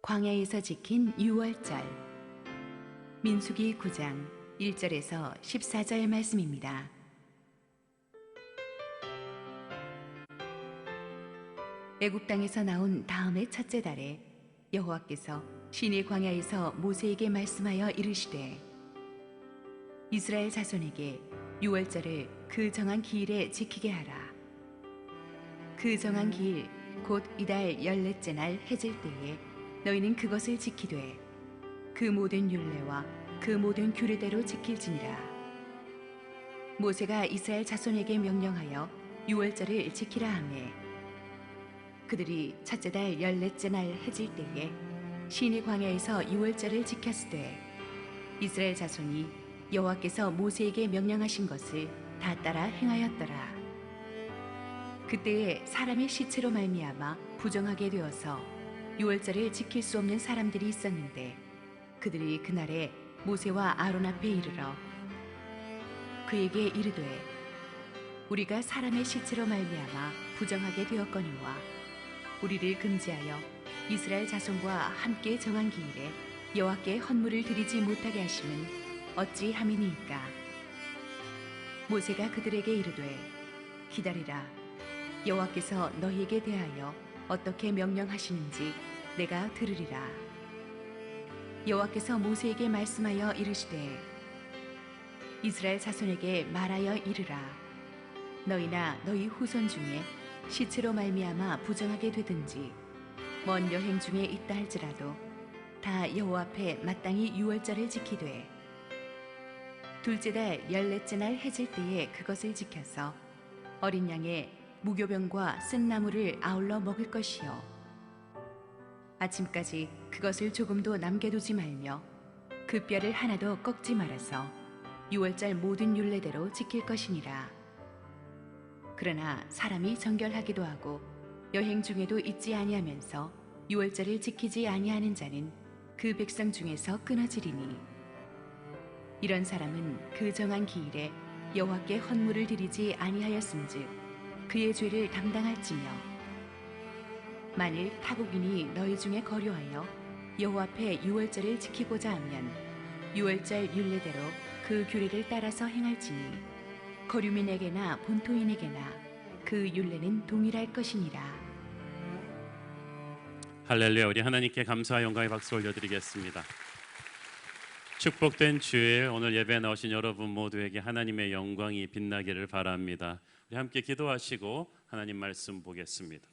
광야에서 지킨 유월절. 민수기 9장 1절에서 14절 말씀입니다. 애굽 땅에서 나온 다음의 첫째 달에 여호와께서 시내 광야에서 모세에게 말씀하여 이르시되 이스라엘 자손에게 유월절을 그 정한 기일에 지키게 하라. 그 정한 기일 곧 이달 14째 날 해질 때에 너희는 그것을 지키되 그 모든 율례와 그 모든 규례대로 지킬지니라. 모세가 이스라엘 자손에게 명령하여 유월절을 지키라 하매 그들이 첫째 달 14째 날 해질 때에 시내 광야에서 유월절을 지켰으되 이스라엘 자손이 여호와께서 모세에게 명령하신 것을 다 따라 행하였더라. 그때에 사람의 시체로 말미암아 부정하게 되어서 유월절을 지킬 수 없는 사람들이 있었는데 그들이 그날에 모세와 아론 앞에 이르러 그에게 이르되 우리가 사람의 시체로 말미암아 부정하게 되었거니와 우리를 금지하여 이스라엘 자손과 함께 정한 기일에 여호와께 헌물을 드리지 못하게 하심은 어찌함이니이까. 모세가 그들에게 이르되 기다리라. 여호와께서 너희에게 대하여 어떻게 명령하시는지 내가 들으리라. 여호와께서 모세에게 말씀하여 이르시되 이스라엘 자손에게 말하여 이르라. 너희나 너희 후손 중에 시체로 말미암아 부정하게 되든지 먼 여행 중에 있다 할지라도 다 여호와 앞에 마땅히 유월절을 지키되 둘째 달 14째 날 해질 때에 그것을 지켜서 어린 양의 무교병과 쓴 나물을 아울러 먹을 것이요 아침까지 그것을 조금도 남겨두지 말며 그 뼈를 하나도 꺾지 말아서 유월절 모든 율례대로 지킬 것이니라. 그러나 사람이 정결하기도 하고 여행 중에도 잊지 아니하면서 유월절을 지키지 아니하는 자는 그 백성 중에서 끊어지리니 이런 사람은 그 정한 기일에 여호와께 헌물을 드리지 아니하였음즉 그의 죄를 담당할지며 만일 타국인이 너희 중에 거류하여 여호와 앞에 유월절을 지키고자 하면 유월절 율례대로 그 규례를 따라서 행할지니 거류민에게나 본토인에게나 그 율례는 동일할 것이니라. 할렐루야. 우리 하나님께 감사와 영광의 박수 올려드리겠습니다. 축복된 주일 오늘 예배에 나오신 여러분 모두에게 하나님의 영광이 빛나기를 바랍니다. 우리 함께 기도하시고 하나님 말씀 보겠습니다.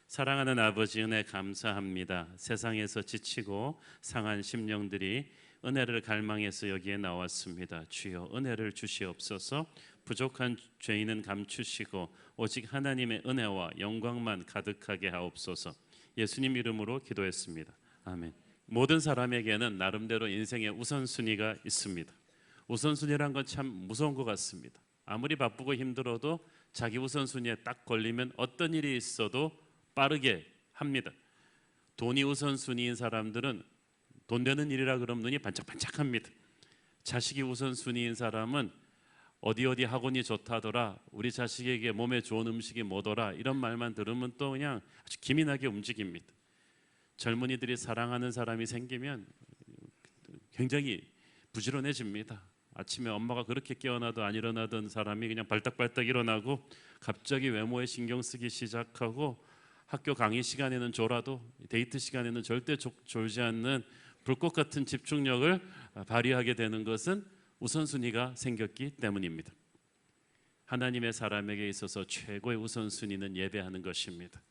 사랑하는 아버지, 은혜 감사합니다. 세상에서 지치고 상한 심령들이 은혜를 갈망해서 여기에 나왔습니다. 주여 은혜를 주시옵소서. 부족한 죄인은 감추시고 오직 하나님의 은혜와 영광만 가득하게 하옵소서. 예수님 이름으로 기도했습니다. 아멘. 모든 사람에게는 나름대로 인생의 우선순위가 있습니다. 우선순위란 건 참 무서운 것 같습니다. 아무리 바쁘고 힘들어도 자기 우선순위에 딱 걸리면 어떤 일이 있어도 빠르게 합니다. 돈이 우선순위인 사람들은 돈 되는 일이라 그러면 눈이 반짝반짝합니다. 자식이 우선순위인 사람은 어디 학원이 좋다더라, 우리 자식에게 몸에 좋은 음식이 뭐더라, 이런 말만 들으면 또 그냥 아주 기민하게 움직입니다. 젊은이들이 사랑하는 사람이 생기면 굉장히 부지런해집니다. 아침에 엄마가 그렇게 깨어나도 안 일어나던 사람이 그냥 발딱발딱 일어나고 갑자기 외모에 신경 쓰기 시작하고 학교 강의 시간에는 졸아도 데이트 시간에는 절대 졸지 않는 불꽃 같은 집중력을 발휘하게 되는 것은 우선순위가 생겼기 때문입니다. 하나님의 사람에게 있어서 최고의 우선순위는 예배하는 것입니다.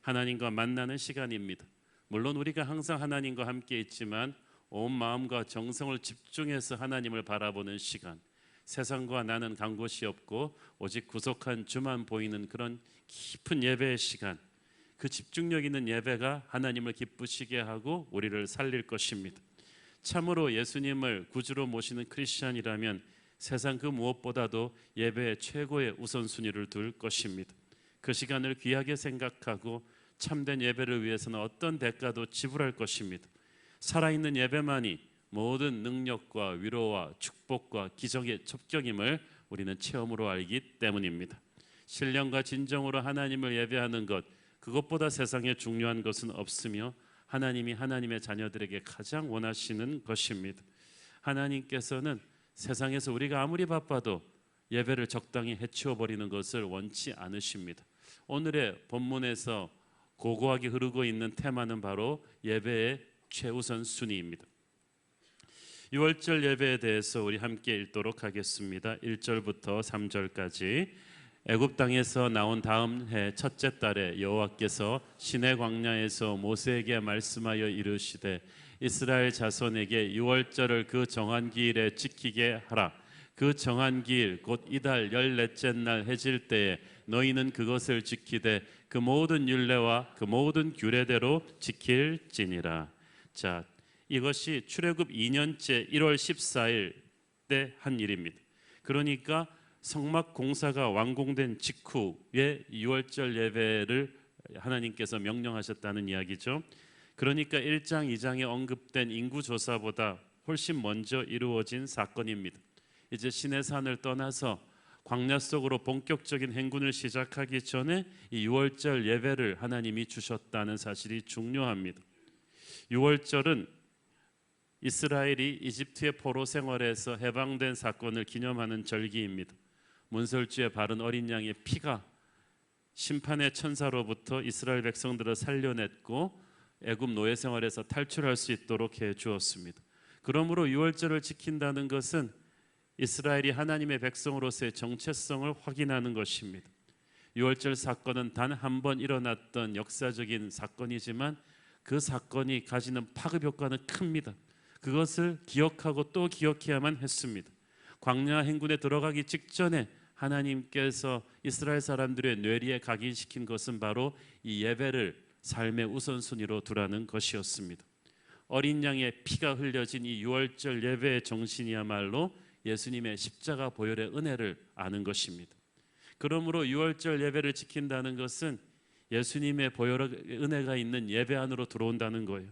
하나님과 만나는 시간입니다. 물론 우리가 항상 하나님과 함께 있지만 온 마음과 정성을 집중해서 하나님을 바라보는 시간, 세상과 나는 간 곳이 없고 오직 구속한 주만 보이는 그런 깊은 예배의 시간, 그 집중력 있는 예배가 하나님을 기쁘시게 하고 우리를 살릴 것입니다. 참으로 예수님을 구주로 모시는 크리스찬이라면 세상 그 무엇보다도 예배에 최고의 우선순위를 둘 것입니다. 그 시간을 귀하게 생각하고 참된 예배를 위해서는 어떤 대가도 지불할 것입니다. 살아있는 예배만이 모든 능력과 위로와 축복과 기적의 첩경임을 우리는 체험으로 알기 때문입니다. 신령과 진정으로 하나님을 예배하는 것, 그것보다 세상에 중요한 것은 없으며 하나님이 하나님의 자녀들에게 가장 원하시는 것입니다. 하나님께서는 세상에서 우리가 아무리 바빠도 예배를 적당히 해치워 버리는 것을 원치 않으십니다. 오늘의 본문에서 고고하게 흐르고 있는 테마는 바로 예배의 최우선 순위입니다. 6월절 예배에 대해서 우리 함께 읽도록 하겠습니다. 1절부터 3절까지. 애굽 땅에서 나온 다음 해 첫째 달에 여호와께서 시내 광야에서 모세에게 말씀하여 이르시되 이스라엘 자손에게 6월절을 그 정한 기일에 지키게 하라. 그 정한 기일 곧 이달 14째 날 해질 때에 너희는 그것을 지키되 그 모든 율례와 그 모든 규례대로 지킬지니라. 자, 이것이 출애굽 2년째 1월 14일 때 한 일입니다. 그러니까 성막 공사가 완공된 직후에 6월절 예배를 하나님께서 명령하셨다는 이야기죠. 그러니까 1장 2장에 언급된 인구조사보다 훨씬 먼저 이루어진 사건입니다. 이제 시내산을 떠나서 광야 속으로 본격적인 행군을 시작하기 전에 이 6월절 예배를 하나님이 주셨다는 사실이 중요합니다. 6월절은 이스라엘이 이집트의 포로 생활에서 해방된 사건을 기념하는 절기입니다. 문설주에 바른 어린 양의 피가 심판의 천사로부터 이스라엘 백성들을 살려냈고 애굽 노예 생활에서 탈출할 수 있도록 해 주었습니다. 그러므로 6월절을 지킨다는 것은 이스라엘이 하나님의 백성으로서의 정체성을 확인하는 것입니다. 6월절 사건은 단 한 번 일어났던 역사적인 사건이지만 그 사건이 가지는 파급 효과는 큽니다. 그것을 기억하고 또 기억해야만 했습니다. 광야 행군에 들어가기 직전에 하나님께서 이스라엘 사람들의 뇌리에 각인시킨 것은 바로 이 예배를 삶의 우선순위로 두라는 것이었습니다. 어린 양의 피가 흘려진 이 6월절 예배의 정신이야말로 예수님의 십자가 보혈의 은혜를 아는 것입니다. 그러므로 6월절 예배를 지킨다는 것은 예수님의 보혈의 은혜가 있는 예배 안으로 들어온다는 거예요.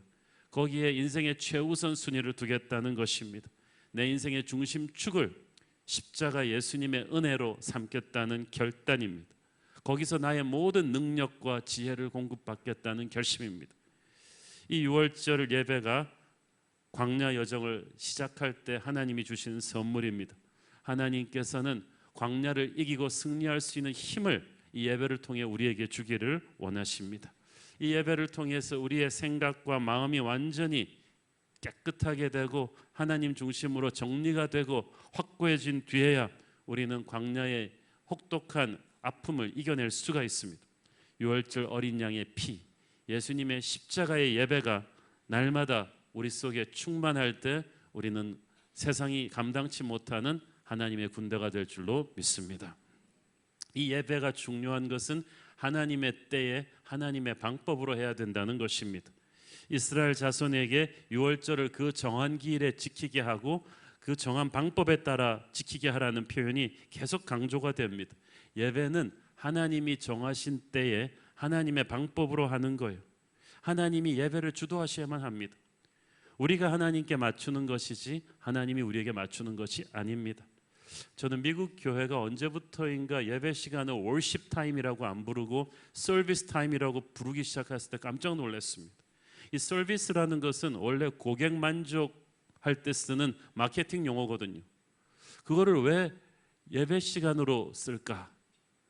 거기에 인생의 최우선 순위를 두겠다는 것입니다. 내 인생의 중심축을 십자가 예수님의 은혜로 삼겠다는 결단입니다. 거기서 나의 모든 능력과 지혜를 공급받겠다는 결심입니다. 이 6월절 예배가 광야 여정을 시작할 때 하나님이 주신 선물입니다. 하나님께서는 광야를 이기고 승리할 수 있는 힘을 이 예배를 통해 우리에게 주기를 원하십니다. 이 예배를 통해서 우리의 생각과 마음이 완전히 깨끗하게 되고 하나님 중심으로 정리가 되고 확고해진 뒤에야 우리는 광야의 혹독한 아픔을 이겨낼 수가 있습니다. 6월절 어린 양의 피, 예수님의 십자가의 예배가 날마다 우리 속에 충만할 때 우리는 세상이 감당치 못하는 하나님의 군대가 될 줄로 믿습니다. 이 예배가 중요한 것은 하나님의 때에 하나님의 방법으로 해야 된다는 것입니다. 이스라엘 자손에게 6월절을 그 정한 기일에 지키게 하고 그 정한 방법에 따라 지키게 하라는 표현이 계속 강조가 됩니다. 예배는 하나님이 정하신 때에 하나님의 방법으로 하는 거예요. 하나님이 예배를 주도하셔야만 합니다. 우리가 하나님께 맞추는 것이지 하나님이 우리에게 맞추는 것이 아닙니다. 저는 미국 교회가 언제부터인가 예배 시간을 월십 타임이라고 안 부르고 서비스 타임이라고 부르기 시작했을 때 깜짝 놀랐습니다. 이 서비스라는 것은 원래 고객 만족할 때 쓰는 마케팅 용어거든요. 그거를 왜 예배 시간으로 쓸까?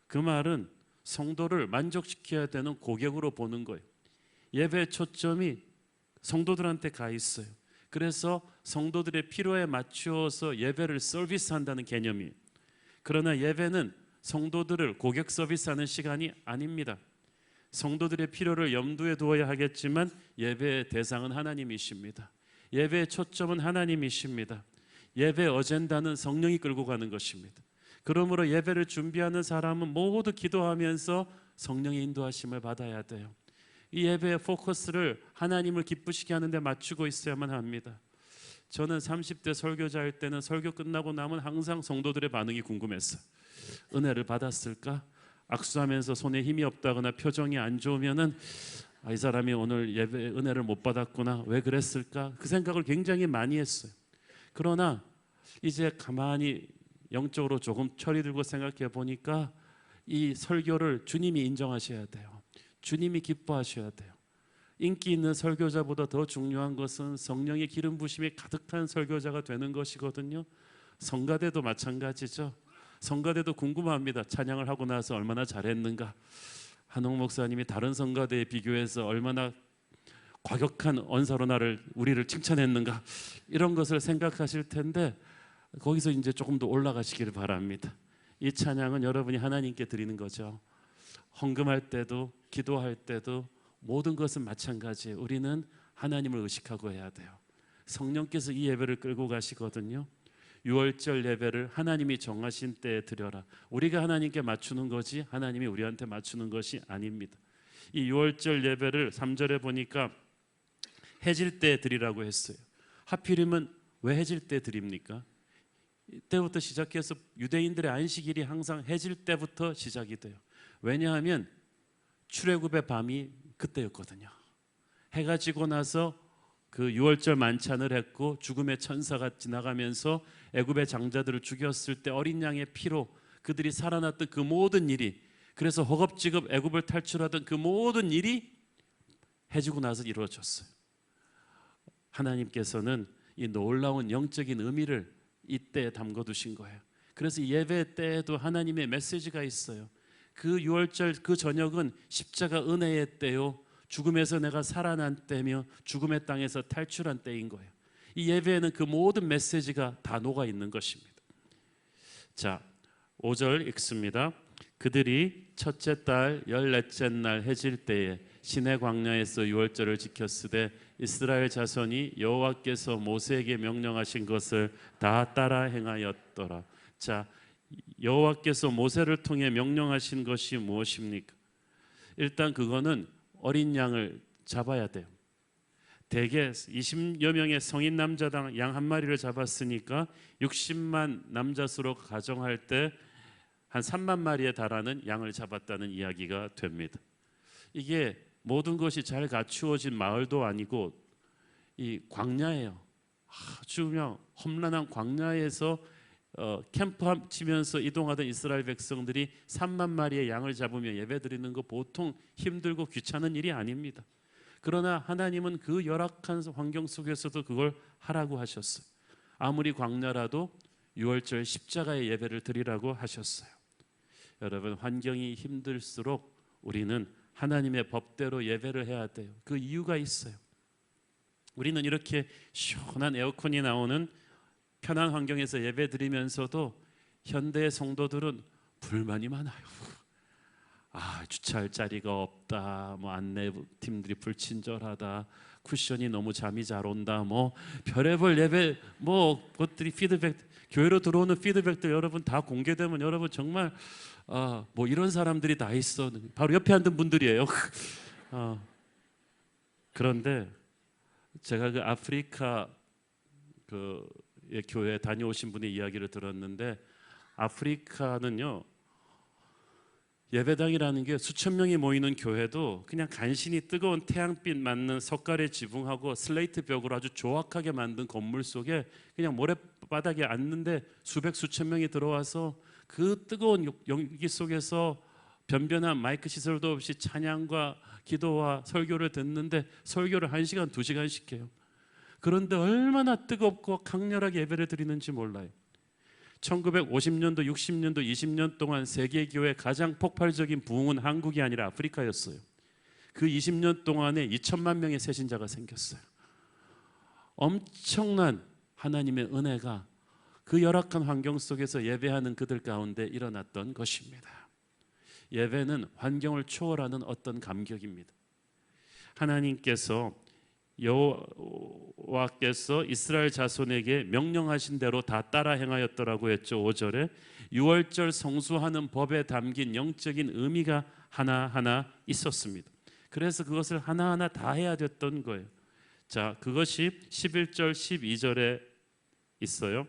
그 말은 성도를 만족시켜야 되는 고객으로 보는 거예요. 예배의 초점이 성도들한테 가 있어요. 그래서 성도들의 필요에 맞추어서 예배를 서비스한다는 개념이에요. 그러나 예배는 성도들을 고객 서비스하는 시간이 아닙니다. 성도들의 필요를 염두에 두어야 하겠지만 예배의 대상은 하나님이십니다. 예배의 초점은 하나님이십니다. 예배 어젠다는 성령이 끌고 가는 것입니다. 그러므로 예배를 준비하는 사람은 모두 기도하면서 성령의 인도하심을 받아야 돼요. 이 예배의 포커스를 하나님을 기쁘시게 하는 데 맞추고 있어야만 합니다. 저는 30대 설교자일 때는 설교 끝나고 나면 항상 성도들의 반응이 궁금했어요. 은혜를 받았을까? 악수하면서 손에 힘이 없다거나 표정이 안 좋으면은 이 사람이 오늘 예배 은혜를 못 받았구나. 왜 그랬을까? 그 생각을 굉장히 많이 했어요. 그러나 이제 가만히 영적으로 조금 철이 들고 생각해 보니까 이 설교를 주님이 인정하셔야 돼요. 주님이 기뻐하셔야 돼요. 인기 있는 설교자보다 더 중요한 것은 성령의 기름 부심이 가득한 설교자가 되는 것이거든요. 성가대도 마찬가지죠. 성가대도 궁금합니다. 찬양을 하고 나서 얼마나 잘했는가, 한옥 목사님이 다른 성가대에 비교해서 얼마나 과격한 언사로 우리를 칭찬했는가, 이런 것을 생각하실 텐데 거기서 이제 조금 더 올라가시길 바랍니다. 이 찬양은 여러분이 하나님께 드리는 거죠. 헌금할 때도 기도할 때도 모든 것은 마찬가지예요. 우리는 하나님을 의식하고 해야 돼요. 성령께서 이 예배를 끌고 가시거든요. 유월절 예배를 하나님이 정하신 때에 드려라. 우리가 하나님께 맞추는 거지 하나님이 우리한테 맞추는 것이 아닙니다. 이 유월절 예배를 3절에 보니까 해질 때 드리라고 했어요. 하필이면 왜 해질 때 드립니까? 이때부터 시작해서 유대인들의 안식일이 항상 해질 때부터 시작이 돼요. 왜냐하면 출애굽의 밤이 그때였거든요. 해가 지고 나서 그 유월절 만찬을 했고 죽음의 천사가 지나가면서 애굽의 장자들을 죽였을 때 어린 양의 피로 그들이 살아났던 그 모든 일이, 그래서 허겁지겁 애굽을 탈출하던 그 모든 일이 해지고 나서 이루어졌어요. 하나님께서는 이 놀라운 영적인 의미를 이때에 담궈두신 거예요. 그래서 예배 때에도 하나님의 메시지가 있어요. 그 유월절 그 저녁은 십자가 은혜의 때요, 죽음에서 내가 살아난 때며 죽음의 땅에서 탈출한 때인 거예요. 이 예배에는 그 모든 메시지가 다 녹아 있는 것입니다. 자, 5절 읽습니다. 그들이 첫째 달 14째 날 해질 때에 시내 광야에서 유월절을 지켰으되 이스라엘 자손이 여호와께서 모세에게 명령하신 것을 다 따라 행하였더라. 자, 여호와께서 모세를 통해 명령하신 것이 무엇입니까? 일단 그거는 어린 양을 잡아야 돼요. 대개 20여 명의 성인 남자당 양 한 마리를 잡았으니까 60만 남자 수로 가정할 때 한 3만 마리에 달하는 양을 잡았다는 이야기가 됩니다. 이게 모든 것이 잘 갖추어진 마을도 아니고 이 광야예요. 아주 그냥 험난한 광야에서 캠프 치면서 이동하던 이스라엘 백성들이 3만 마리의 양을 잡으며 예배드리는 거 보통 힘들고 귀찮은 일이 아닙니다. 그러나 하나님은 그 열악한 환경 속에서도 그걸 하라고 하셨어요. 아무리 광야라도 유월절 십자가의 예배를 드리라고 하셨어요. 여러분, 환경이 힘들수록 우리는 하나님의 법대로 예배를 해야 돼요. 그 이유가 있어요. 우리는 이렇게 시원한 에어컨이 나오는 편한 환경에서 예배 드리면서도 현대의 성도들은 불만이 많아요. 주차할 자리가 없다, 안내팀들이 불친절하다, 쿠션이 너무 잠이 잘 온다, 별의별 예배 것들이 피드백, 교회로 들어오는 피드백들 여러분 다 공개되면 여러분 정말 이런 사람들이 다 있어. 바로 옆에 앉은 분들이에요. 그런데 제가 그 아프리카 교회 다녀오신 분의 이야기를 들었는데, 아프리카는요 예배당이라는 게 수천 명이 모이는 교회도 그냥 간신히 뜨거운 태양빛 맞는 석가래 지붕하고 슬레이트 벽으로 아주 조악하게 만든 건물 속에 그냥 모래바닥에 앉는데 수천 명이 들어와서 그 뜨거운 연기 속에서 변변한 마이크 시설도 없이 찬양과 기도와 설교를 듣는데 설교를 1시간, 2시간씩 해요. 그런데 얼마나 뜨겁고 강렬하게 예배를 드리는지 몰라요. 1950년도, 60년도, 20년 동안 세계교회 가장 폭발적인 부흥은 한국이 아니라 아프리카였어요. 그 20년 동안에 2천만 명의 새신자가 생겼어요. 엄청난 하나님의 은혜가 그 열악한 환경 속에서 예배하는 그들 가운데 일어났던 것입니다. 예배는 환경을 초월하는 어떤 감격입니다. 하나님께서 여호와께서 이스라엘 자손에게 명령하신 대로 다 따라 행하였더라고 했죠. 5절에 유월절 성수하는 법에 담긴 영적인 의미가 하나하나 있었습니다. 그래서 그것을 하나하나 다 해야 됐던 거예요. 자, 그것이 11절 12절에 있어요.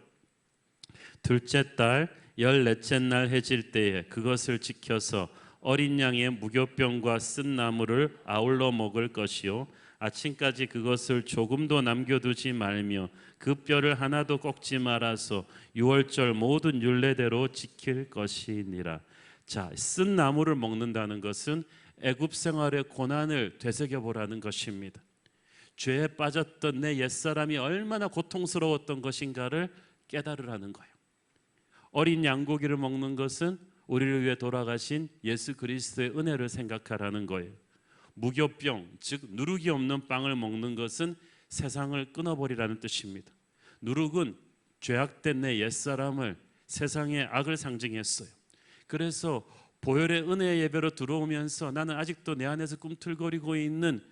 둘째 달 14째 날 해질 때에 그것을 지켜서 어린 양의 무교병과 쓴 나물을 아울러 먹을 것이요, 아침까지 그것을 조금도 남겨두지 말며 그 뼈를 하나도 꺾지 말아서 유월절 모든 율례대로 지킬 것이니라. 자, 쓴 나물을 먹는다는 것은 애굽 생활의 고난을 되새겨 보라는 것입니다. 죄에 빠졌던 내 옛사람이 얼마나 고통스러웠던 것인가를 깨달으라는 거예요. 어린 양고기를 먹는 것은 우리를 위해 돌아가신 예수 그리스도의 은혜를 생각하라는 거예요. 무교병, 즉 누룩이 없는 빵을 먹는 것은 세상을 끊어버리라는 뜻입니다. 누룩은 죄악된 내 옛사람을, 세상의 악을 상징했어요. 그래서 보혈의 은혜의 예배로 들어오면서 나는 아직도 내 안에서 꿈틀거리고 있는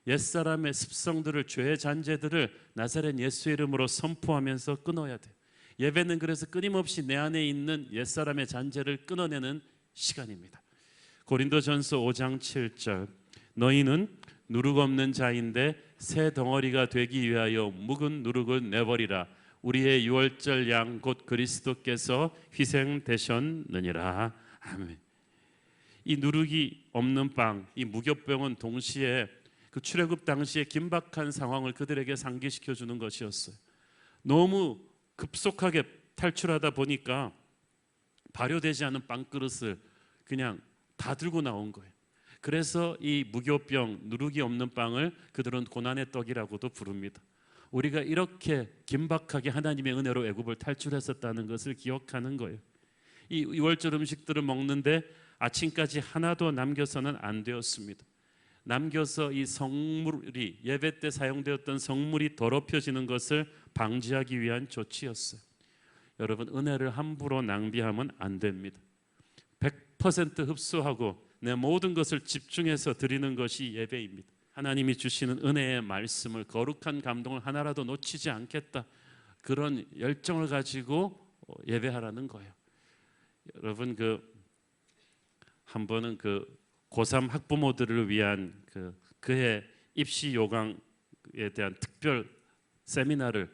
옛사람의 습성들을, 죄의 잔재들을 나사렛 예수의 이름으로 선포하면서 끊어야 돼요. 예배는 그래서 끊임없이 내 안에 있는 옛사람의 잔재를 끊어내는 시간입니다. 고린도전서 5장 7절, 너희는 누룩 없는 자인데 새 덩어리가 되기 위하여 묵은 누룩을 내버리라. 우리의 유월절 양 곧 그리스도께서 희생되셨느니라. 아멘. 이 누룩이 없는 빵, 이 무교병은 동시에 그 출애굽 당시의 긴박한 상황을 그들에게 상기시켜 주는 것이었어요. 너무 급속하게 탈출하다 보니까 발효되지 않은 빵그릇을 그냥 다 들고 나온 거예요. 그래서 이 무교병, 누룩이 없는 빵을 그들은 고난의 떡이라고도 부릅니다. 우리가 이렇게 긴박하게 하나님의 은혜로 애굽을 탈출했었다는 것을 기억하는 거예요. 이 유월절 음식들을 먹는데 아침까지 하나도 남겨서는 안 되었습니다. 남겨서 이 성물이, 예배 때 사용되었던 성물이 더럽혀지는 것을 방지하기 위한 조치였어요. 여러분, 은혜를 함부로 낭비하면 안 됩니다. 100% 흡수하고 내 모든 것을 집중해서 드리는 것이 예배입니다. 하나님이 주시는 은혜의 말씀을, 거룩한 감동을 하나라도 놓치지 않겠다, 그런 열정을 가지고 예배하라는 거예요. 여러분, 한 번은 고3 학부모들을 위한 그해 입시 요강에 대한 특별 세미나를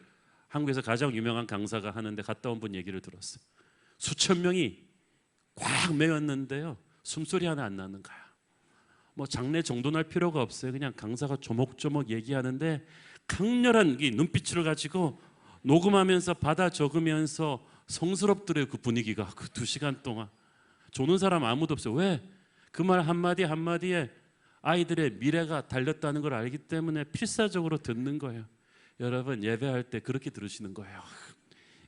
한국에서 가장 유명한 강사가 하는데 갔다 온 분 얘기를 들었어요. 수천 명이 꽉 메웠는데요, 숨소리 하나 안 나는 거야. 뭐 장례 정돈할 필요가 없어요. 그냥 강사가 조목조목 얘기하는데 강렬한 이 눈빛을 가지고 녹음하면서 받아 적으면서 성스럽더래요. 그 분위기가 그 2시간 동안 조는 사람 아무도 없어요. 왜? 그 말 한마디 한마디에 아이들의 미래가 달렸다는 걸 알기 때문에 필사적으로 듣는 거예요. 여러분, 예배할 때 그렇게 들으시는 거예요.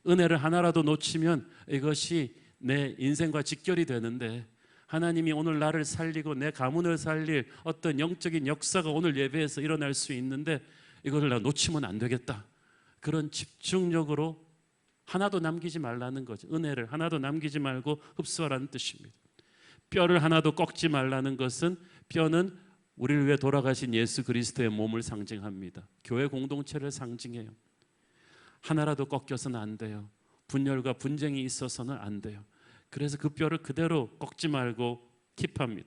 은혜를 하나라도 놓치면 이것이 내 인생과 직결이 되는데, 하나님이 오늘 나를 살리고 내 가문을 살릴 어떤 영적인 역사가 오늘 예배에서 일어날 수 있는데 이것을 나 놓치면 안 되겠다, 그런 집중력으로 하나도 남기지 말라는 거죠. 은혜를 하나도 남기지 말고 흡수하라는 뜻입니다. 뼈를 하나도 꺾지 말라는 것은, 뼈는 우리를 위해 돌아가신 예수 그리스도의 몸을 상징합니다. 교회 공동체를 상징해요. 하나라도 꺾여서는 안 돼요. 분열과 분쟁이 있어서는 안 돼요. 그래서 그 뼈를 그대로 꺾지 말고 킵합니다.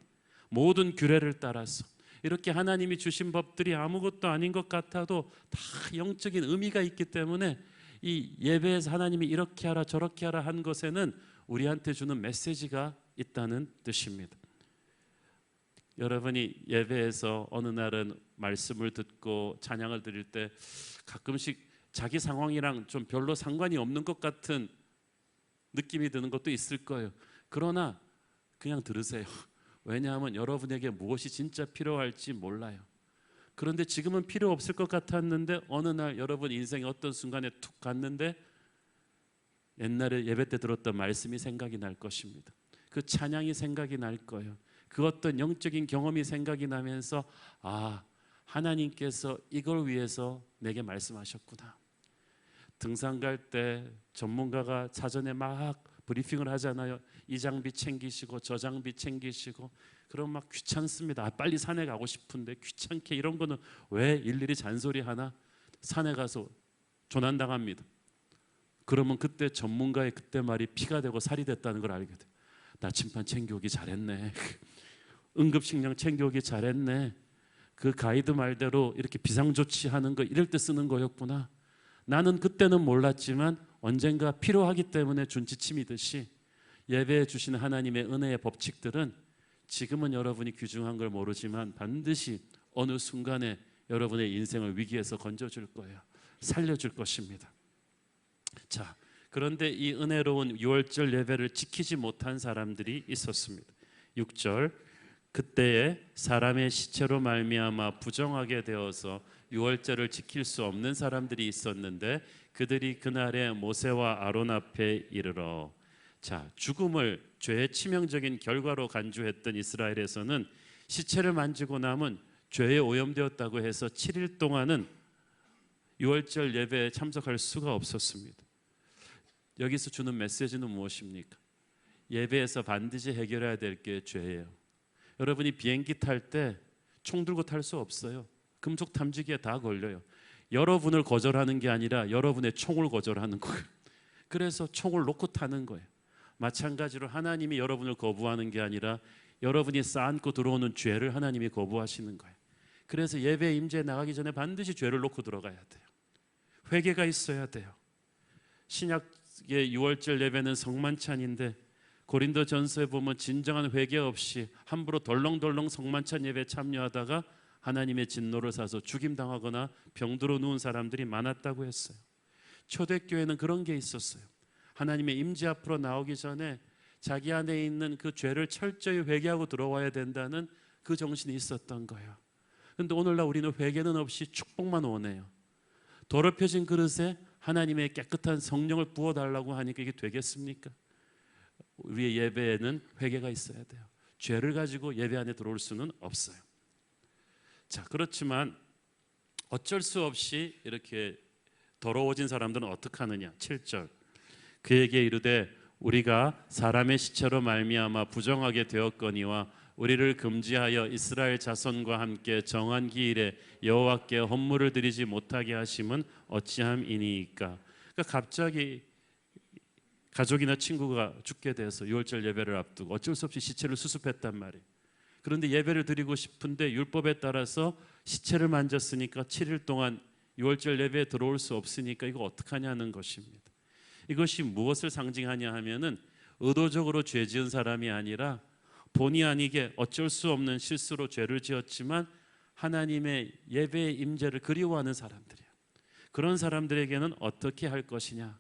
모든 규례를 따라서. 이렇게 하나님이 주신 법들이 아무것도 아닌 것 같아도 다 영적인 의미가 있기 때문에 이 예배에서 하나님이 이렇게 하라 저렇게 하라 한 것에는 우리한테 주는 메시지가 있다는 뜻입니다. 여러분이 예배에서 어느 날은 말씀을 듣고 찬양을 드릴 때 가끔씩 자기 상황이랑 좀 별로 상관이 없는 것 같은 느낌이 드는 것도 있을 거예요. 그러나 그냥 들으세요. 왜냐하면 여러분에게 무엇이 진짜 필요할지 몰라요. 그런데 지금은 필요 없을 것 같았는데 어느 날 여러분 인생의 어떤 순간에 툭 갔는데 옛날에 예배 때 들었던 말씀이 생각이 날 것입니다. 그 찬양이 생각이 날 거예요. 그 어떤 영적인 경험이 생각이 나면서, 아, 하나님께서 이걸 위해서 내게 말씀하셨구나. 등산 갈 때 전문가가 사전에 막 브리핑을 하잖아요. 이 장비 챙기시고 저 장비 챙기시고. 그럼 막 귀찮습니다. 빨리 산에 가고 싶은데 귀찮게 이런 거는 왜 일일이 잔소리하나? 산에 가서 조난당합니다. 그러면 그때 전문가의 그때 말이 피가 되고 살이 됐다는 걸 알게 돼요. 나침반 챙겨오기 잘했네. 응급식량 챙겨오기 잘했네. 그 가이드 말대로 이렇게 비상조치하는 거 이럴 때 쓰는 거였구나. 나는 그때는 몰랐지만 언젠가 필요하기 때문에 준 지침이듯이 예배해 주시는 하나님의 은혜의 법칙들은 지금은 여러분이 귀중한 걸 모르지만 반드시 어느 순간에 여러분의 인생을 위기에서 건져줄 거예요. 살려줄 것입니다. 자, 그런데 이 은혜로운 유월절 예배를 지키지 못한 사람들이 있었습니다. 6절, 그때에 사람의 시체로 말미암아 부정하게 되어서 유월절을 지킬 수 없는 사람들이 있었는데 그들이 그날에 모세와 아론 앞에 이르러 자, 죽음을 죄의 치명적인 결과로 간주했던 이스라엘에서는 시체를 만지고 남은 죄에 오염되었다고 해서 7일 동안은 유월절 예배에 참석할 수가 없었습니다. 여기서 주는 메시지는 무엇입니까? 예배에서 반드시 해결해야 될 게 죄예요. 여러분이 비행기 탈 때 총 들고 탈 수 없어요. 금속 탐지기에 다 걸려요. 여러분을 거절하는 게 아니라 여러분의 총을 거절하는 거예요. 그래서 총을 놓고 타는 거예요. 마찬가지로 하나님이 여러분을 거부하는 게 아니라 여러분이 쌓고 들어오는 죄를 하나님이 거부하시는 거예요. 그래서 예배 임재에 나가기 전에 반드시 죄를 놓고 들어가야 돼요. 회개가 있어야 돼요. 신약의 유월절 예배는 성만찬인데 고린도전서에 보면 진정한 회개 없이 함부로 덜렁덜렁 성만찬 예배에 참여하다가 하나님의 진노를 사서 죽임당하거나 병들어 누운 사람들이 많았다고 했어요. 초대교회는 그런 게 있었어요. 하나님의 임재 앞으로 나오기 전에 자기 안에 있는 그 죄를 철저히 회개하고 들어와야 된다는 그 정신이 있었던 거예요. 그런데 오늘날 우리는 회개는 없이 축복만 원해요. 더럽혀진 그릇에 하나님의 깨끗한 성령을 부어달라고 하니까 이게 되겠습니까? 우리의 예배에는 회개가 있어야 돼요. 죄를 가지고 예배 안에 들어올 수는 없어요. 자, 그렇지만 어쩔 수 없이 이렇게 더러워진 사람들은 어떻게 하느냐? 7절 그에게 이르되 우리가 사람의 시체로 말미암아 부정하게 되었거니와 우리를 금지하여 이스라엘 자손과 함께 정한 기일에 여호와께 헌물을 드리지 못하게 하심은 어찌함이니이까. 그러니까 갑자기 가족이나 친구가 죽게 돼서 유월절 예배를 앞두고 어쩔 수 없이 시체를 수습했단 말이에요. 그런데 예배를 드리고 싶은데 율법에 따라서 시체를 만졌으니까 7일 동안 유월절 예배에 들어올 수 없으니까 이거 어떡하냐는 것입니다. 이것이 무엇을 상징하냐 하면은 의도적으로 죄 지은 사람이 아니라 본의 아니게 어쩔 수 없는 실수로 죄를 지었지만 하나님의 예배의 임재를 그리워하는 사람들이에요. 그런 사람들에게는 어떻게 할 것이냐?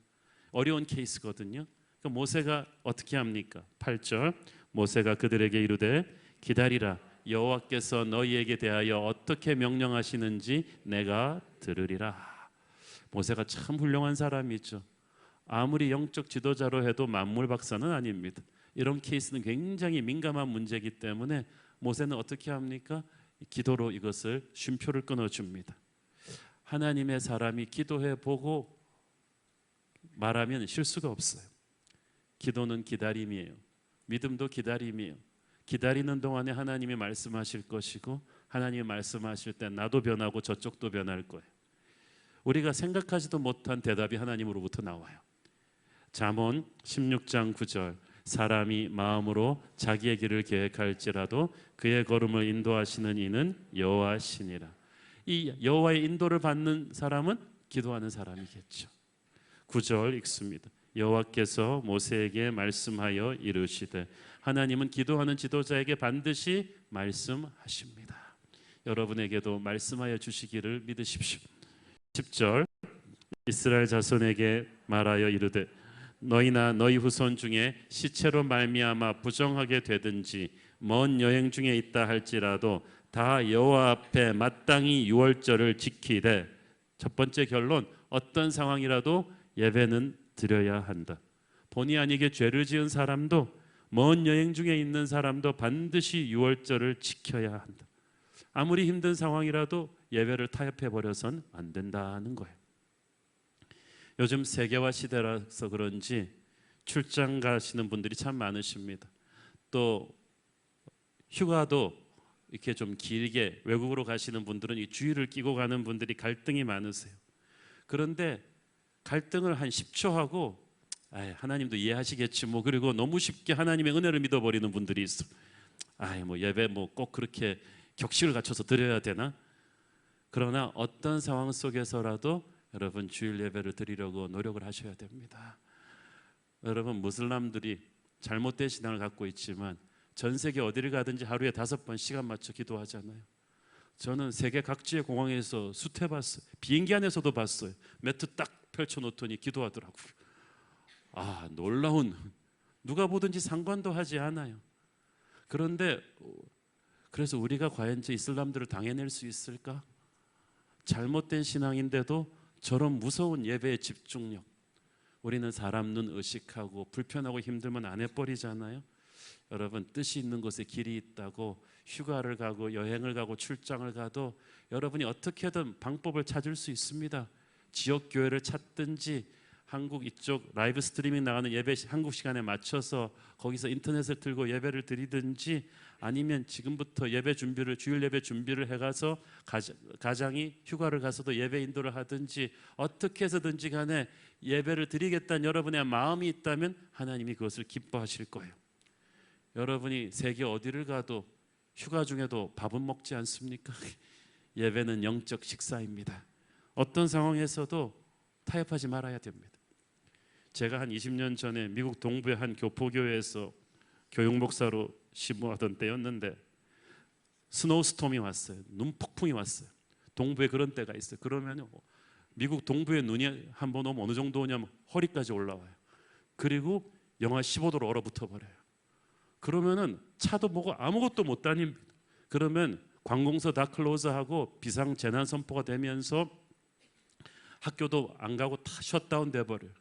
어려운 케이스거든요. 그러니까 모세가 어떻게 합니까? 8절 모세가 그들에게 이르되 기다리라 여호와께서 너희에게 대하여 어떻게 명령하시는지 내가 들으리라. 모세가 참 훌륭한 사람이죠. 아무리 영적 지도자로 해도 만물 박사는 아닙니다. 이런 케이스는 굉장히 민감한 문제이기 때문에 모세는 어떻게 합니까? 기도로 이것을 쉼표를 끊어줍니다. 하나님의 사람이 기도해 보고 말하면 실수가 없어요. 기도는 기다림이에요. 믿음도 기다림이에요. 기다리는 동안에 하나님이 말씀하실 것이고 하나님이 말씀하실 때 나도 변하고 저쪽도 변할 거예요. 우리가 생각하지도 못한 대답이 하나님으로부터 나와요. 잠언 16장 9절 사람이 마음으로 자기의 길을 계획할지라도 그의 걸음을 인도하시는 이는 여호와시니라. 이 여호와의 인도를 받는 사람은 기도하는 사람이겠죠. 9절 읽습니다. 여호와께서 모세에게 말씀하여 이르시되 하나님은 기도하는 지도자에게 반드시 말씀하십니다. 여러분에게도 말씀하여 주시기를 믿으십시오. 10절 이스라엘 자손에게 말하여 이르되 너희나 너희 후손 중에 시체로 말미암아 부정하게 되든지 먼 여행 중에 있다 할지라도 다 여호와 앞에 마땅히 유월절을 지키되 첫 번째 결론 어떤 상황이라도 예배는 드려야 한다. 본의 아니게 죄를 지은 사람도 먼 여행 중에 있는 사람도 반드시 유월절을 지켜야 한다. 아무리 힘든 상황이라도 예배를 타협해 버려선 안 된다는 거예요. 요즘 세계화 시대라서 그런지 출장 가시는 분들이 참 많으십니다. 또 휴가도 이렇게 좀 길게 외국으로 가시는 분들은 이 주의를 끼고 가는 분들이 갈등이 많으세요. 그런데 갈등을 한 10초 하고 하나님도 이해하시겠지 뭐 그리고 너무 쉽게 하나님의 은혜를 믿어버리는 분들이 있어. 뭐 예배 뭐 꼭 그렇게 격식을 갖춰서 드려야 되나? 그러나 어떤 상황 속에서라도 여러분 주일 예배를 드리려고 노력을 하셔야 됩니다. 여러분 무슬람들이 잘못된 신앙을 갖고 있지만 전 세계 어디를 가든지 하루에 5번 시간 맞춰 기도하잖아요. 저는 세계 각지의 공항에서 숱해봤어요. 비행기 안에서도 봤어요. 매트 딱 펼쳐놓더니 기도하더라고요. 놀라운 누가 보든지 상관도 하지 않아요. 그런데 그래서 우리가 과연 저 이슬람들을 당해낼 수 있을까? 잘못된 신앙인데도 저런 무서운 예배의 집중력. 우리는 사람 눈 의식하고 불편하고 힘들면 안 해버리잖아요. 여러분, 뜻이 있는 곳에 길이 있다고 휴가를 가고 여행을 가고 출장을 가도 여러분이 어떻게든 방법을 찾을 수 있습니다. 지역 교회를 찾든지 한국 이쪽 라이브 스트리밍 나가는 예배 한국 시간에 맞춰서 거기서 인터넷을 틀고 예배를 드리든지, 아니면 지금부터 예배 준비를, 주일 예배 준비를 해가서 가장이 휴가를 가서도 예배 인도를 하든지, 어떻게 해서든지 간에 예배를 드리겠다는 여러분의 마음이 있다면 하나님이 그것을 기뻐하실 거예요. 여러분이 세계 어디를 가도 휴가 중에도 밥은 먹지 않습니까? 예배는 영적 식사입니다. 어떤 상황에서도 타협하지 말아야 됩니다. 제가 한 20년 전에 미국 동부의 한 교포교회에서 교육 목사로 심부하던 때였는데 스노우스톰이 왔어요. 눈 폭풍이 왔어요. 동부에 그런 때가 있어요. 그러면 미국 동부에 눈이 한번 오면 어느 정도 오냐면 허리까지 올라와요. 그리고 영하 15도로 얼어붙어 버려요. 그러면은 차도 뭐고 아무것도 못 다닙니다. 그러면 관공서 다 클로즈하고 비상 재난 선포가 되면서 학교도 안 가고 다 셧다운 돼 버려요.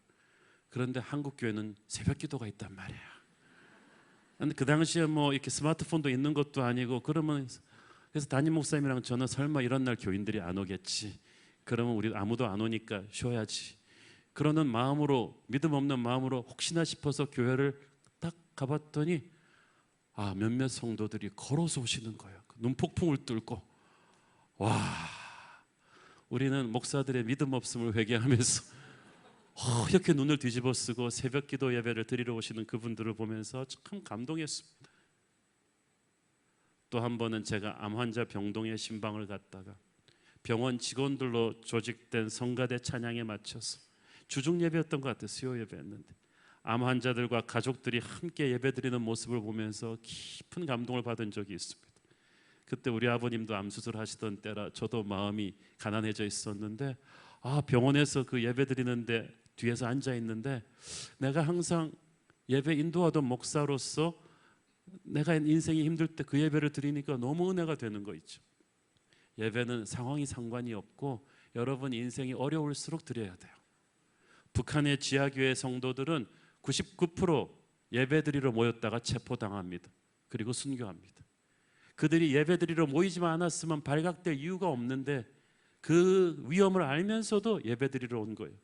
그런데 한국 교회는 새벽 기도가 있단 말이에요. 근데 그 당시에 뭐 이렇게 스마트폰도 있는 것도 아니고, 그러면 그래서 담임 목사님이랑 저는 설마 이런 날 교인들이 안 오겠지, 그러면 우리 아무도 안 오니까 쉬어야지, 그러는 마음으로, 믿음 없는 마음으로 혹시나 싶어서 교회를 딱 가봤더니 몇몇 성도들이 걸어서 오시는 거예요. 눈폭풍을 뚫고. 와, 우리는 목사들의 믿음 없음을 회개하면서 이렇게 눈을 뒤집어 쓰고 새벽 기도 예배를 드리러 오시는 그분들을 보면서 참 감동했습니다. 또 한 번은 제가 암 환자 병동에 신방을 갔다가 병원 직원들로 조직된 성가대 찬양에 맞춰서 주중 예배였던 것 같아요. 수요 예배였는데 암 환자들과 가족들이 함께 예배드리는 모습을 보면서 깊은 감동을 받은 적이 있습니다. 그때 우리 아버님도 암 수술하시던 때라 저도 마음이 가난해져 있었는데, 병원에서 그 예배드리는데 뒤에서 앉아 있는데 내가 항상 예배 인도하던 목사로서 내가 인생이 힘들 때 그 예배를 드리니까 너무 은혜가 되는 거 있죠. 예배는 상황이 상관이 없고 여러분 인생이 어려울수록 드려야 돼요. 북한의 지하교회 성도들은 99% 예배드리러 모였다가 체포당합니다. 그리고 순교합니다. 그들이 예배드리러 모이지만 않았으면 발각될 이유가 없는데 그 위험을 알면서도 예배드리러 온 거예요.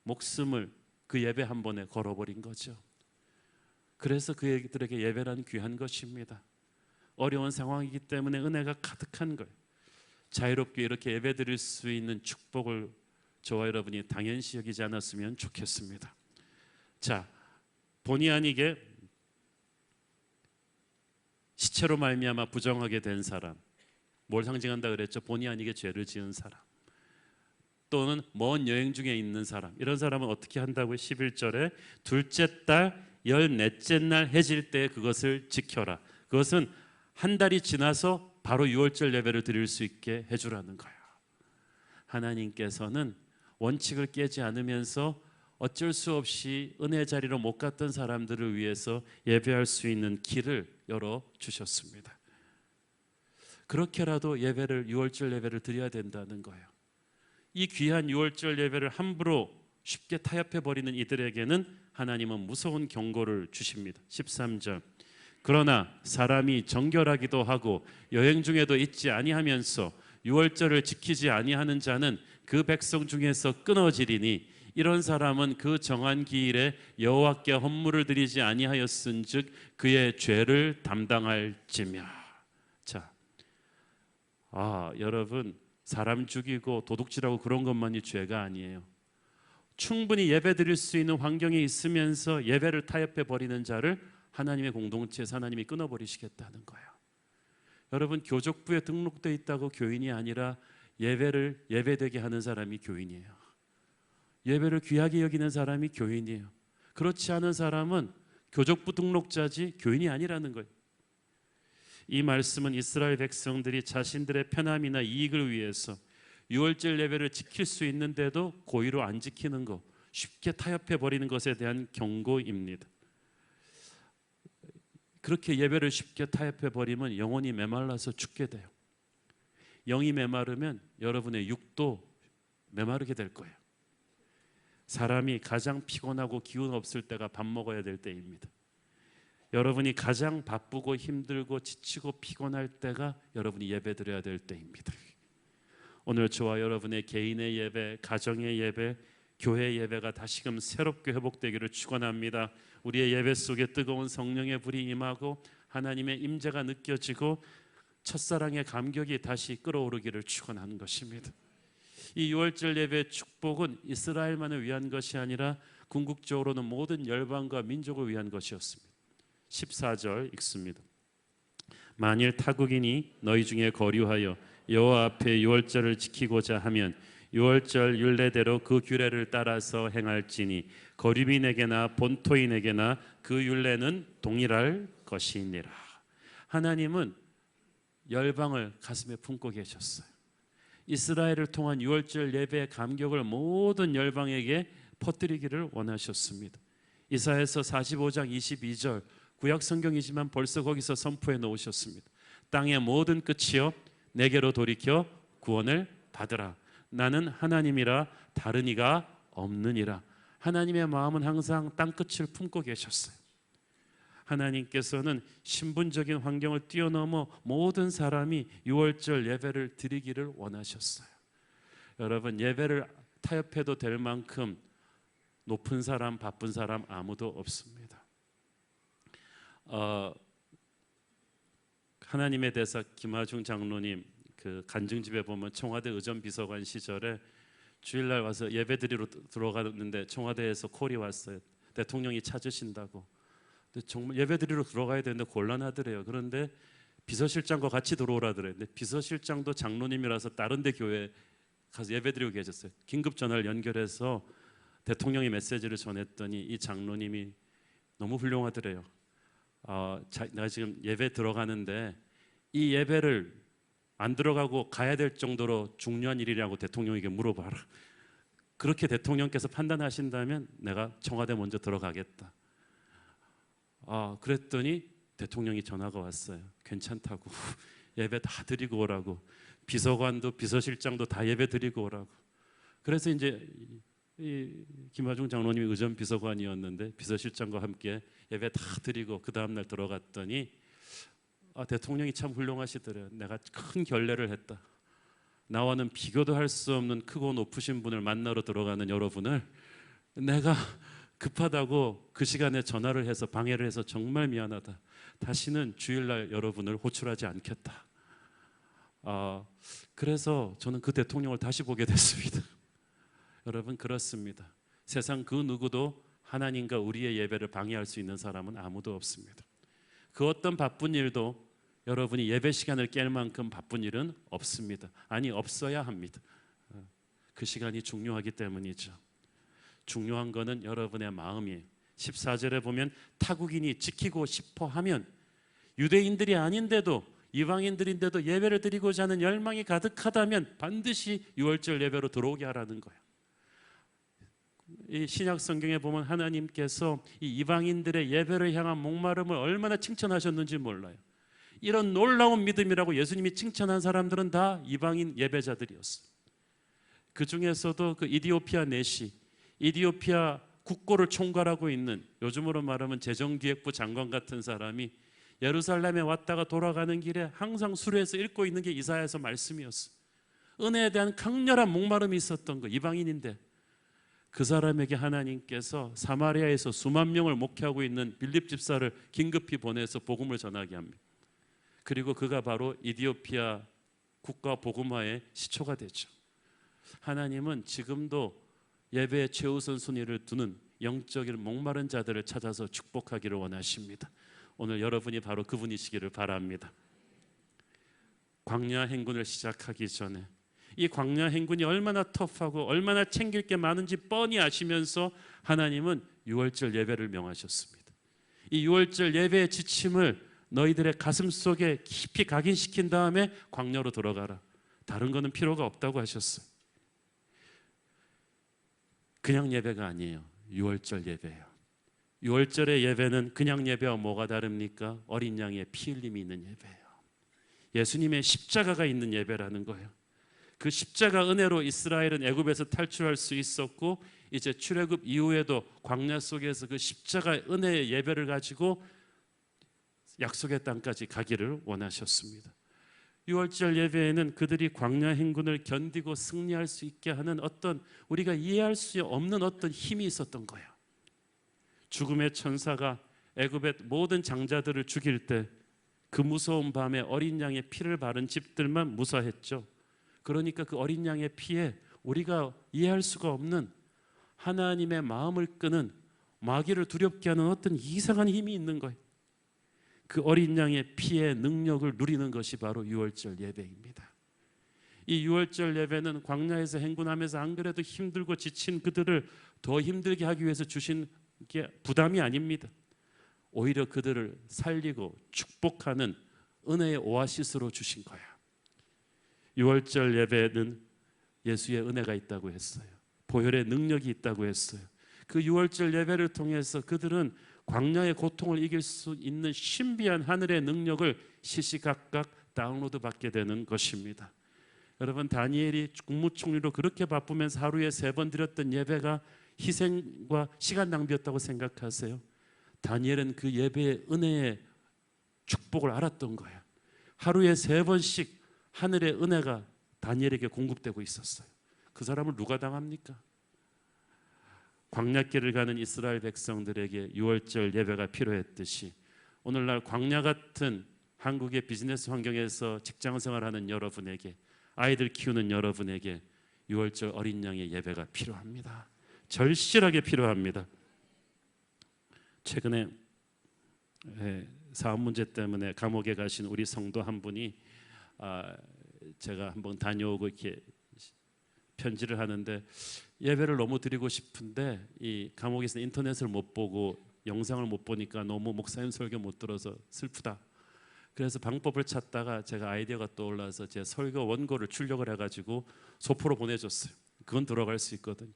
목숨을 그 예배 한 번에 걸어버린 거죠. 그래서 그들에게 예배란 귀한 것입니다. 어려운 상황이기 때문에 은혜가 가득한 거예요. 자유롭게 이렇게 예배드릴 수 있는 축복을 저와 여러분이 당연시 여기지 않았으면 좋겠습니다. 자, 본의 아니게 시체로 말미암아 부정하게 된 사람, 뭘 상징한다 그랬죠? 본의 아니게 죄를 지은 사람, 또는 먼 여행 중에 있는 사람, 이런 사람은 어떻게 한다고요? 11절에 둘째 달 14째 날 해질 때 그것을 지켜라. 그것은 한 달이 지나서 바로 유월절 예배를 드릴 수 있게 해주라는 거예요. 하나님께서는 원칙을 깨지 않으면서 어쩔 수 없이 은혜 자리로 못 갔던 사람들을 위해서 예배할 수 있는 길을 열어주셨습니다. 그렇게라도 예배를, 유월절 예배를 드려야 된다는 거예요. 이 귀한 유월절 예배를 함부로 쉽게 타협해버리는 이들에게는 하나님은 무서운 경고를 주십니다. 13절, 그러나 사람이 정결하기도 하고 여행 중에도 있지 아니하면서 유월절을 지키지 아니하는 자는 그 백성 중에서 끊어지리니 이런 사람은 그 정한 기일에 여호와께 헌물을 드리지 아니하였은즉 그의 죄를 담당할지며. 자, 여러분, 사람 죽이고 도둑질하고 그런 것만이 죄가 아니에요. 충분히 예배 드릴 수 있는 환경에 있으면서 예배를 타협해 버리는 자를 하나님의 공동체에서 하나님이 끊어버리시겠다는 거예요. 여러분, 교족부에 등록되어 있다고 교인이 아니라 예배를 예배되게 하는 사람이 교인이에요. 예배를 귀하게 여기는 사람이 교인이에요. 그렇지 않은 사람은 교족부 등록자지 교인이 아니라는 거예요. 이 말씀은 이스라엘 백성들이 자신들의 편함이나 이익을 위해서 유월절 예배를 지킬 수 있는데도 고의로 안 지키는 것, 쉽게 타협해 버리는 것에 대한 경고입니다. 그렇게 예배를 쉽게 타협해 버리면 영혼이 메말라서 죽게 돼요. 영이 메마르면 여러분의 육도 메마르게 될 거예요. 사람이 가장 피곤하고 기운 없을 때가 밥 먹어야 될 때입니다. 여러분이 가장 바쁘고 힘들고 지치고 피곤할 때가 여러분이 예배 드려야 될 때입니다. 오늘 저와 여러분의 개인의 예배, 가정의 예배, 교회 예배가 다시금 새롭게 회복되기를 축원합니다. 우리의 예배 속에 뜨거운 성령의 불이 임하고 하나님의 임재가 느껴지고 첫사랑의 감격이 다시 끌어오르기를 축원하는 것입니다. 이 유월절 예배의 축복은 이스라엘만을 위한 것이 아니라 궁극적으로는 모든 열방과 민족을 위한 것이었습니다. 14절 읽습니다. 만일 타국인이 너희 중에 거류하여 여호와 앞에 유월절을 지키고자 하면 유월절 율례대로 그 규례를 따라서 행할지니 거류민에게나 본토인에게나 그 율례는 동일할 것이니라. 하나님은 열방을 가슴에 품고 계셨어요. 이스라엘을 통한 유월절 예배의 감격을 모든 열방에게 퍼뜨리기를 원하셨습니다. 이사야서 45장 22절 구약 성경이지만 벌써 거기서 선포해 놓으셨습니다. 땅의 모든 끝이여 내게로 돌이켜 구원을 받으라. 나는 하나님이라 다른 이가 없느니라. 하나님의 마음은 항상 땅끝을 품고 계셨어요. 하나님께서는 신분적인 환경을 뛰어넘어 모든 사람이 유월절 예배를 드리기를 원하셨어요. 여러분, 예배를 타협해도 될 만큼 높은 사람, 바쁜 사람 아무도 없습니다. 하나님의 대사 김하중 장로님 그 간증집에 보면 청와대 의전비서관 시절에 주일날 와서 예배드리러 들어갔는데 청와대에서 콜이 왔어요. 대통령이 찾으신다고. 근데 정말 예배드리러 들어가야 되는데 곤란하더래요. 그런데 비서실장과 같이 들어오라더래요. 근데 비서실장도 장로님이라서 다른 데 교회 가서 예배드리고 계셨어요. 긴급 전화를 연결해서 대통령이 메시지를 전했더니 이 장로님이 너무 훌륭하더래요. 내가 지금 예배 들어가는데 이 예배를 안 들어가고 가야 될 정도로 중요한 일이라고 대통령에게 물어봐라. 그렇게 대통령께서 판단하신다면 내가 청와대 먼저 들어가겠다. 그랬더니 대통령이 전화가 왔어요. 괜찮다고. 예배 다 드리고 오라고. 비서관도 비서실장도 다 예배 드리고 오라고. 그래서 이제 이 김하중 장로님이 의전 비서관이었는데 비서실장과 함께 예배 다 드리고 그 다음날 들어갔더니 대통령이 참 훌륭하시더래요. 내가 큰 결례를 했다. 나와는 비교도 할 수 없는 크고 높으신 분을 만나러 들어가는 여러분을 내가 급하다고 그 시간에 전화를 해서 방해를 해서 정말 미안하다. 다시는 주일날 여러분을 호출하지 않겠다. 그래서 저는 그 대통령을 다시 보게 됐습니다. 여러분, 그렇습니다. 세상 그 누구도 하나님과 우리의 예배를 방해할 수 있는 사람은 아무도 없습니다. 그 어떤 바쁜 일도 여러분이 예배 시간을 깰 만큼 바쁜 일은 없습니다. 아니, 없어야 합니다. 그 시간이 중요하기 때문이죠. 중요한 거는 여러분의 마음이에요. 14절에 보면 타국인이 지키고 싶어 하면 유대인들이 아닌데도 이방인들인데도 예배를 드리고자 하는 열망이 가득하다면 반드시 유월절 예배로 들어오게 하라는 거예요. 이 신약 성경에 보면 하나님께서 이 이방인들의 예배를 향한 목마름을 얼마나 칭찬하셨는지 몰라요. 이런 놀라운 믿음이라고 예수님이 칭찬한 사람들은 다 이방인 예배자들이었어요. 그 중에서도 그 이디오피아 내시, 이디오피아 국고를 총괄하고 있는, 요즘으로 말하면 재정기획부 장관 같은 사람이 예루살렘에 왔다가 돌아가는 길에 항상 수레에서 읽고 있는 게 이사야서 말씀이었어요. 은혜에 대한 강렬한 목마름이 있었던 거. 이방인인데 그 사람에게 하나님께서 사마리아에서 수만 명을 목회하고 있는 빌립 집사를 긴급히 보내서 복음을 전하게 합니다. 그리고 그가 바로 이디오피아 국가 복음화의 시초가 되죠. 하나님은 지금도 예배의 최우선 순위를 두는 영적인 목마른 자들을 찾아서 축복하기를 원하십니다. 오늘 여러분이 바로 그분이시기를 바랍니다. 광야 행군을 시작하기 전에 이 광야 행군이 얼마나 터프하고 얼마나 챙길 게 많은지 뻔히 아시면서 하나님은 유월절 예배를 명하셨습니다. 이 유월절 예배의 지침을 너희들의 가슴 속에 깊이 각인시킨 다음에 광야로 들어가라. 다른 거는 필요가 없다고 하셨어요. 그냥 예배가 아니에요. 유월절 예배예요. 6월절의 예배는 그냥 예배와 뭐가 다릅니까? 어린 양의 피 흘림이 있는 예배예요. 예수님의 십자가가 있는 예배라는 거예요. 그 십자가 은혜로 이스라엘은 애굽에서 탈출할 수 있었고, 이제 출애굽 이후에도 광야 속에서 그 십자가 은혜의 예배를 가지고 약속의 땅까지 가기를 원하셨습니다. 6월절 예배에는 그들이 광야 행군을 견디고 승리할 수 있게 하는 어떤 우리가 이해할 수 없는 어떤 힘이 있었던 거예요. 죽음의 천사가 애굽의 모든 장자들을 죽일 때 그 무서운 밤에 어린 양의 피를 바른 집들만 무사했죠. 그러니까 그 어린 양의 피에 우리가 이해할 수가 없는 하나님의 마음을 끄는, 마귀를 두렵게 하는 어떤 이상한 힘이 있는 거예요. 그 어린 양의 피의 능력을 누리는 것이 바로 6월절 예배입니다. 이 6월절 예배는 광야에서 행군하면서 안 그래도 힘들고 지친 그들을 더 힘들게 하기 위해서 주신 게 부담이 아닙니다. 오히려 그들을 살리고 축복하는 은혜의 오아시스로 주신 거야. 6월절 예배는 예수의 은혜가 있다고 했어요. 보혈의 능력이 있다고 했어요. 그 6월절 예배를 통해서 그들은 광야의 고통을 이길 수 있는 신비한 하늘의 능력을 시시각각 다운로드 받게 되는 것입니다. 여러분, 다니엘이 국무총리로 그렇게 바쁘면서 하루에 3번 드렸던 예배가 희생과 시간 낭비였다고 생각하세요? 다니엘은 그 예배의 은혜의 축복을 알았던 거예요. 하루에 3번씩 하늘의 은혜가 다니엘에게 공급되고 있었어요. 그 사람을 누가 당합니까? 광야길을 가는 이스라엘 백성들에게 6월절 예배가 필요했듯이 오늘날 광야 같은 한국의 비즈니스 환경에서 직장 생활하는 여러분에게, 아이들 키우는 여러분에게 6월절 어린 양의 예배가 필요합니다. 절실하게 필요합니다. 최근에 사업 문제 때문에 감옥에 가신 우리 성도 한 분이 제가 한번 다녀오고 이렇게 편지를 하는데, 예배를 너무 드리고 싶은데 이 감옥에서 인터넷을 못 보고 영상을 못 보니까 너무 목사님 설교 못 들어서 슬프다. 그래서 방법을 찾다가 제가 아이디어가 떠올라서 제 설교 원고를 출력을 해가지고 소포로 보내줬어요. 그건 들어갈 수 있거든요.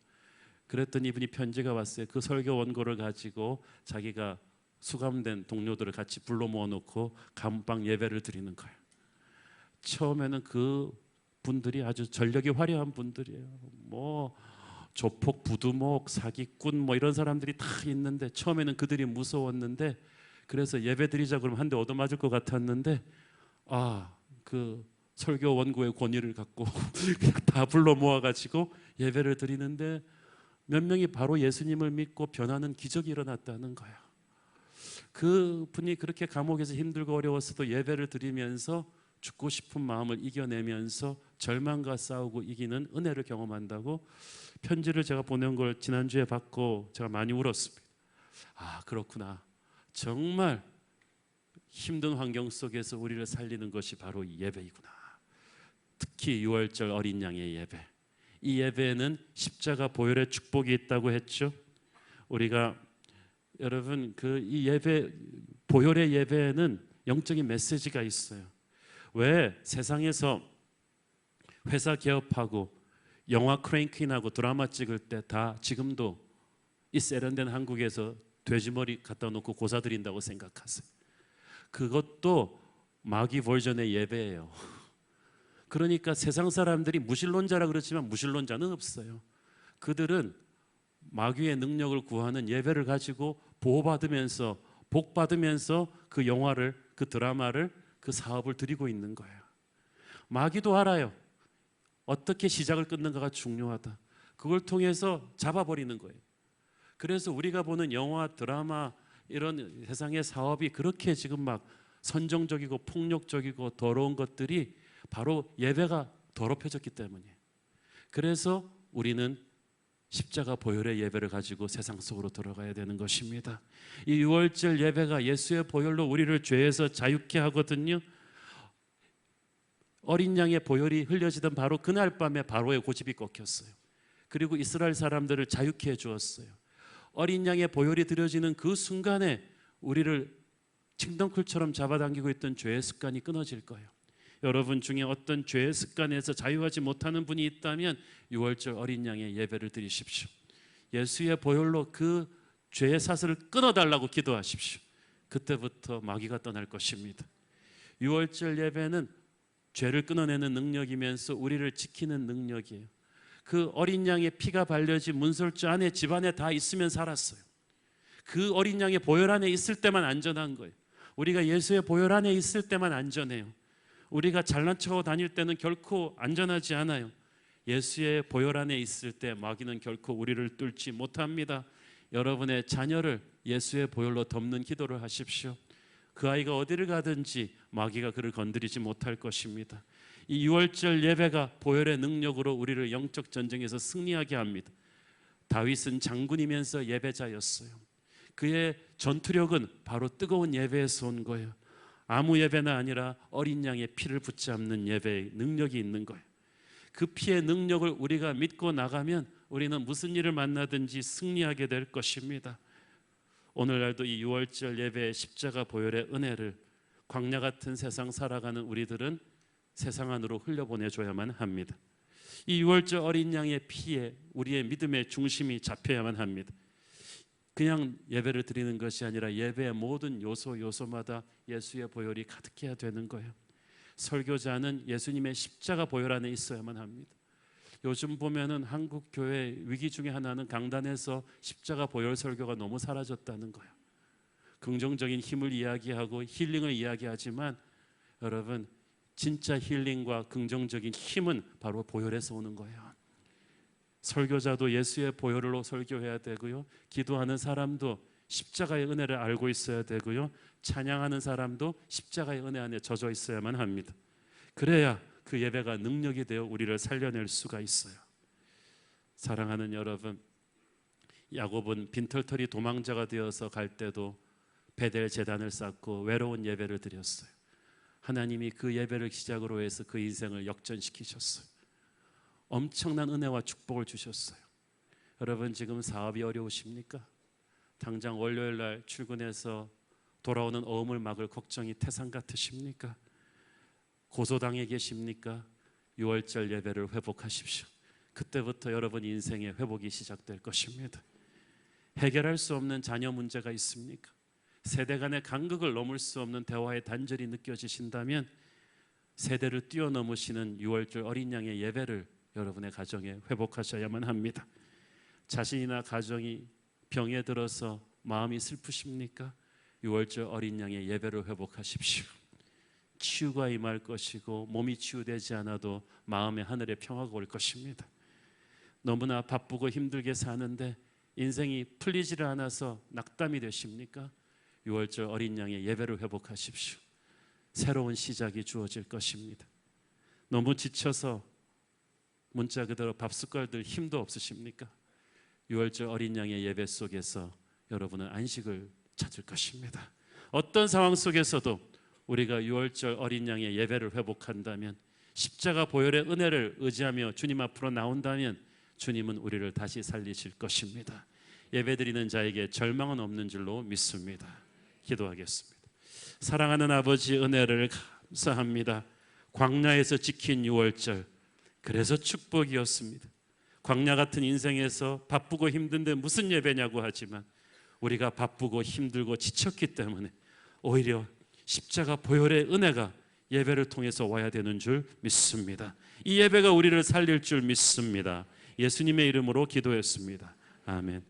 그랬더니 이분이 편지가 왔어요. 그 설교 원고를 가지고 자기가 수감된 동료들을 같이 불러 모아놓고 감방 예배를 드리는 거예요. 처음에는 그 분들이 아주 전력이 화려한 분들이에요. 뭐 조폭, 부두목, 사기꾼 뭐 이런 사람들이 다 있는데 처음에는 그들이 무서웠는데, 그래서 예배 드리자 그러면 한 대 얻어맞을 것 같았는데 그 설교 원고의 권위를 갖고 그냥 다 불러 모아가지고 예배를 드리는데 몇 명이 바로 예수님을 믿고 변하는 기적이 일어났다는 거야. 그 분이 그렇게 감옥에서 힘들고 어려웠어도 예배를 드리면서 죽고 싶은 마음을 이겨내면서 절망과 싸우고 이기는 은혜를 경험한다고 편지를 제가 보낸 걸 지난주에 받고 제가 많이 울었습니다. 그렇구나. 정말 힘든 환경 속에서 우리를 살리는 것이 바로 예배이구나. 특히 6월절 어린 양의 예배. 이 예배에는 십자가 보혈의 축복이 있다고 했죠. 우리가 여러분 이 예배, 보혈의 예배에는 영적인 메시지가 있어요. 왜 세상에서 회사 개업하고 영화 크랭크인하고 드라마 찍을 때 다 지금도 이 세련된 한국에서 돼지머리 갖다 놓고 고사 드린다고 생각하세요? 그것도 마귀 버전의 예배예요. 그러니까 세상 사람들이 무신론자라 그렇지만 무신론자는 없어요. 그들은 마귀의 능력을 구하는 예배를 가지고 보호받으면서 복받으면서 그 영화를, 그 드라마를, 그 사업을 드리고 있는 거예요. 마귀도 알아요. 어떻게 시작을 끊는가가 중요하다. 그걸 통해서 잡아버리는 거예요. 그래서 우리가 보는 영화, 드라마, 이런 세상의 사업이 그렇게 지금 막 선정적이고 폭력적이고 더러운 것들이 바로 예배가 더럽혀졌기 때문이에요. 그래서 우리는 십자가 보혈의 예배를 가지고 세상 속으로 들어가야 되는 것입니다. 이 6월절 예배가 예수의 보혈로 우리를 죄에서 자유케 하거든요. 어린 양의 보혈이 흘려지던 바로 그날 밤에 바로의 고집이 꺾였어요. 그리고 이스라엘 사람들을 자유케 해주었어요. 어린 양의 보혈이 드려지는 그 순간에 우리를 칭덩쿨처럼 잡아당기고 있던 죄의 습관이 끊어질 거예요. 여러분 중에 어떤 죄의 습관에서 자유하지 못하는 분이 있다면 6월절 어린 양의 예배를 드리십시오. 예수의 보혈로 그 죄의 사슬을 끊어달라고 기도하십시오. 그때부터 마귀가 떠날 것입니다. 유월절 예배는 죄를 끊어내는 능력이면서 우리를 지키는 능력이에요. 그 어린 양의 피가 발려진 문설주 안에 집안에 다 있으면 살았어요. 그 어린 양의 보혈 안에 있을 때만 안전한 거예요. 우리가 예수의 보혈 안에 있을 때만 안전해요. 우리가 잘난 척하고 다닐 때는 결코 안전하지 않아요. 예수의 보혈 안에 있을 때 마귀는 결코 우리를 뚫지 못합니다. 여러분의 자녀를 예수의 보혈로 덮는 기도를 하십시오. 그 아이가 어디를 가든지 마귀가 그를 건드리지 못할 것입니다. 이 유월절 예배가 보혈의 능력으로 우리를 영적 전쟁에서 승리하게 합니다. 다윗은 장군이면서 예배자였어요. 그의 전투력은 바로 뜨거운 예배에서 온 거예요. 아무 예배나 아니라 어린 양의 피를 붙잡는 예배의 능력이 있는 거예요. 그 피의 능력을 우리가 믿고 나가면 우리는 무슨 일을 만나든지 승리하게 될 것입니다. 오늘날도 이 유월절 예배의 십자가 보혈의 은혜를 광야 같은 세상 살아가는 우리들은 세상 안으로 흘려보내줘야만 합니다. 이 유월절 어린 양의 피에 우리의 믿음의 중심이 잡혀야만 합니다. 그냥 예배를 드리는 것이 아니라 예배의 모든 요소마다 예수의 보혈이 가득해야 되는 거예요. 설교자는 예수님의 십자가 보혈 안에 있어야만 합니다. 요즘 보면은 한국 교회 위기 중에 하나는 강단에서 십자가 보혈 설교가 너무 사라졌다는 거예요. 긍정적인 힘을 이야기하고 힐링을 이야기하지만 여러분, 진짜 힐링과 긍정적인 힘은 바로 보혈에서 오는 거예요. 설교자도 예수의 보혈로 설교해야 되고요, 기도하는 사람도 십자가의 은혜를 알고 있어야 되고요, 찬양하는 사람도 십자가의 은혜 안에 젖어 있어야만 합니다. 그래야 그 예배가 능력이 되어 우리를 살려낼 수가 있어요. 사랑하는 여러분, 야곱은 빈털터리 도망자가 되어서 갈 때도 베델 제단을 쌓고 외로운 예배를 드렸어요. 하나님이 그 예배를 시작으로 해서 그 인생을 역전시키셨어요. 엄청난 은혜와 축복을 주셨어요. 여러분, 지금 사업이 어려우십니까? 당장 월요일 날 출근해서 돌아오는 어음을 막을 걱정이 태산 같으십니까? 고소당해 계십니까? 유월절 예배를 회복하십시오. 그때부터 여러분 인생의 회복이 시작될 것입니다. 해결할 수 없는 자녀 문제가 있습니까? 세대 간의 간극을 넘을 수 없는 대화의 단절이 느껴지신다면 세대를 뛰어넘으시는 유월절 어린 양의 예배를 여러분의 가정에 회복하셔야만 합니다. 자신이나 가정이 병에 들어서 마음이 슬프십니까? 유월절 어린 양의 예배를 회복하십시오. 치유가 임할 것이고 몸이 치유되지 않아도 마음의 하늘에 평화가 올 것입니다. 너무나 바쁘고 힘들게 사는데 인생이 풀리지를 않아서 낙담이 되십니까? 유월절 어린 양의 예배를 회복하십시오. 새로운 시작이 주어질 것입니다. 너무 지쳐서 문자 그대로 밥숟갈 들 힘도 없으십니까? 유월절 어린 양의 예배 속에서 여러분은 안식을 찾을 것입니다. 어떤 상황 속에서도 우리가 유월절 어린 양의 예배를 회복한다면, 십자가 보혈의 은혜를 의지하며 주님 앞으로 나온다면 주님은 우리를 다시 살리실 것입니다. 예배드리는 자에게 절망은 없는 줄로 믿습니다. 기도하겠습니다. 사랑하는 아버지, 은혜를 감사합니다. 광야에서 지킨 유월절, 그래서 축복이었습니다. 광야 같은 인생에서 바쁘고 힘든데 무슨 예배냐고 하지만 우리가 바쁘고 힘들고 지쳤기 때문에 오히려 십자가 보혈의 은혜가 예배를 통해서 와야 되는 줄 믿습니다. 이 예배가 우리를 살릴 줄 믿습니다. 예수님의 이름으로 기도했습니다. 아멘.